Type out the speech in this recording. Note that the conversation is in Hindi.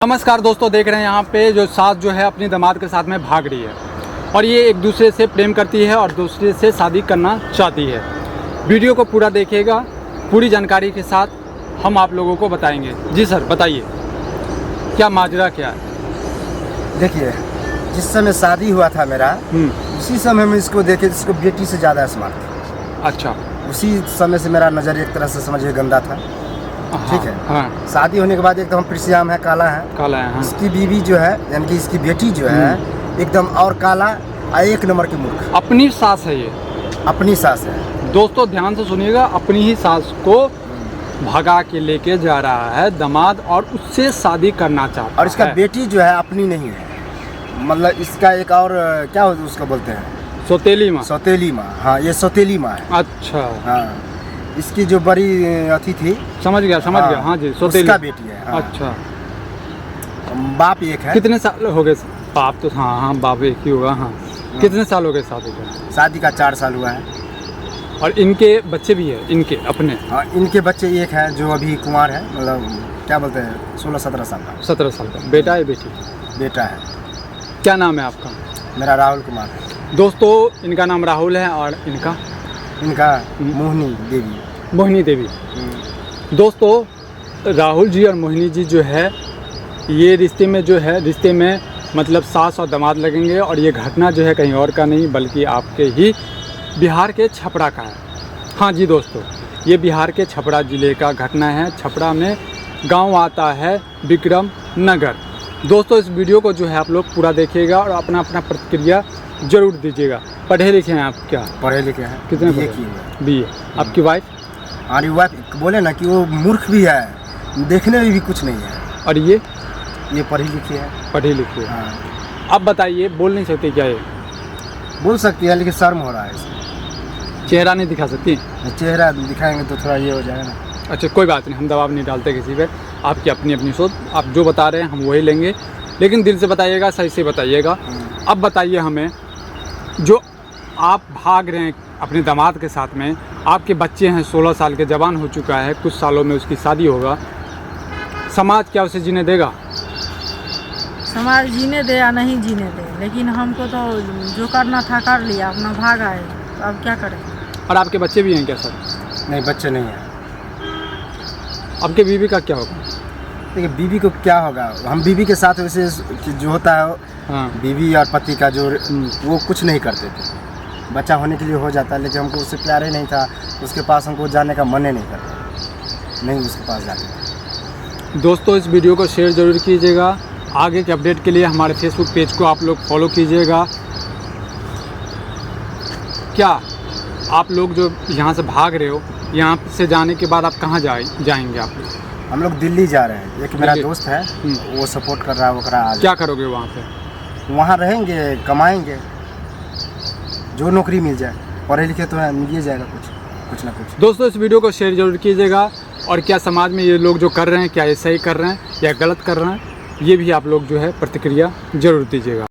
नमस्कार दोस्तों, देख रहे हैं यहाँ पे जो सास जो है अपनी दामाद के साथ में भाग रही है और ये एक दूसरे से प्रेम करती है और दूसरे से शादी करना चाहती है। वीडियो को पूरा देखिएगा, पूरी जानकारी के साथ हम आप लोगों को बताएंगे। जी सर, बताइए क्या माजरा क्या है। देखिए, जिस समय शादी हुआ था मेरा उसी समय में इसको देखे, इसको बेटी से ज़्यादा स्मार्ट था। अच्छा, उसी समय से मेरा नज़र एक तरह से समझिए गंदा था। ठीक है। हाँ, शादी होने के बाद एकदम प्रिसियाम है, काला है। काला है। हाँ। इसकी बीवी जो है यानी कि इसकी बेटी जो है एकदम और काला और एक नंबर की मूर्ख। अपनी सास है ये, अपनी सास है। दोस्तों ध्यान से सुनिएगा। अपनी ही सास को भगा के लेके जा रहा है दामाद और उससे शादी करना चाहता है। और इसका बेटी जो है अपनी नहीं है, मतलब इसका एक और क्या उसको बोलते हैं, सौतेली माँ। सौतेली माँ। हाँ, ये सौतेली माँ है। अच्छा, हाँ, इसकी जो बड़ी अथी थी, समझ गया। हाँ जी, सौतेली उसका बेटी है। हाँ। अच्छा, बाप एक है। कितने साल हो गए? बाप तो हाँ, बाप एक ही होगा। हाँ, कितने साल हो गए शादी को? शादी का 4 साल हुआ है। और इनके बच्चे भी है, इनके अपने? हाँ, इनके बच्चे एक है जो अभी कुमार है, मतलब क्या बोलते हैं, 16-17 साल का। 17 साल का बेटा है, बेटी? बेटा है। क्या नाम है आपका? मेरा राहुल कुमार है। दोस्तों, इनका नाम राहुल है और इनका मोहिनी देवी। मोहिनी देवी। दोस्तों, राहुल जी और मोहिनी जी जो है ये रिश्ते में मतलब सास और दामाद लगेंगे। और ये घटना जो है कहीं और का नहीं बल्कि आपके ही बिहार के छपरा का है। हाँ जी दोस्तों, ये बिहार के छपरा ज़िले का घटना है। छपरा में गांव आता है विक्रम नगर। दोस्तों, इस वीडियो को जो है आप लोग पूरा देखिएगा और अपना अपना प्रतिक्रिया ज़रूर दीजिएगा। पढ़े लिखे हैं आप क्या? पढ़े लिखे हैं। कितने BA पढ़े? की है। BA। आपकी वाइफ? हमारी वाइफ बोले ना कि वो मूर्ख भी है, देखने में भी कुछ नहीं है। और ये पढ़ी लिखी है। पढ़ी लिखी है। हाँ। अब बताइए, बोल नहीं सकती क्या ये? बोल सकती है लेकिन शर्म हो रहा है इसमें। चेहरा नहीं दिखा सकती? चेहरा दिखाएंगे तो थोड़ा ये हो जाएगा ना। अच्छा, कोई बात नहीं, हम दबाव नहीं डालते किसी पे। आपकी अपनी अपनी सोच, आप जो बता रहे हैं हम वही लेंगे, लेकिन दिल से बताइएगा, सही से बताइएगा। अब बताइए हमें, जो आप भाग रहे हैं अपने दामाद के साथ में, आपके बच्चे हैं, 16 साल के, जवान हो चुका है, कुछ सालों में उसकी शादी होगा, समाज क्या उसे जीने देगा? समाज जीने दे या नहीं जीने दे, लेकिन हमको तो जो करना था कर लिया, अपना भाग आए, तो अब क्या करें। और आपके बच्चे भी हैं क्या सर? नहीं, बच्चे नहीं हैं। आपके बीवी का क्या होगा? देखिए, बीवी को क्या होगा, हम बीवी के साथ वैसे जो होता है, हाँ, बीवी और पति का जो वो कुछ नहीं करते थे। बच्चा होने के लिए हो जाता है, लेकिन हमको उससे प्यार ही नहीं था, उसके पास हमको जाने का मन ही नहीं करता, नहीं उसके पास जाते। दोस्तों, इस वीडियो को शेयर ज़रूर कीजिएगा। आगे के अपडेट के लिए हमारे फेसबुक पेज को आप लोग फॉलो कीजिएगा। क्या आप लोग जो यहाँ से भाग रहे हो, यहाँ से जाने के बाद आप कहाँ जाएंगे आप लोग? हम लोग दिल्ली जा रहे हैं। एक मेरा दिल्ली? दोस्त है, वो सपोर्ट कर रहा है, वो करा आज। क्या करोगे वहाँ पे? वहाँ रहेंगे, कमाएंगे, जो नौकरी मिल जाए। पढ़े लिखे तो है, मिल जाएगा कुछ ना कुछ। दोस्तों, इस वीडियो को शेयर जरूर कीजिएगा। और क्या समाज में ये लोग जो कर रहे हैं, क्या ये सही कर रहे हैं या गलत कर रहे हैं, ये भी आप लोग जो है प्रतिक्रिया जरूर दीजिएगा।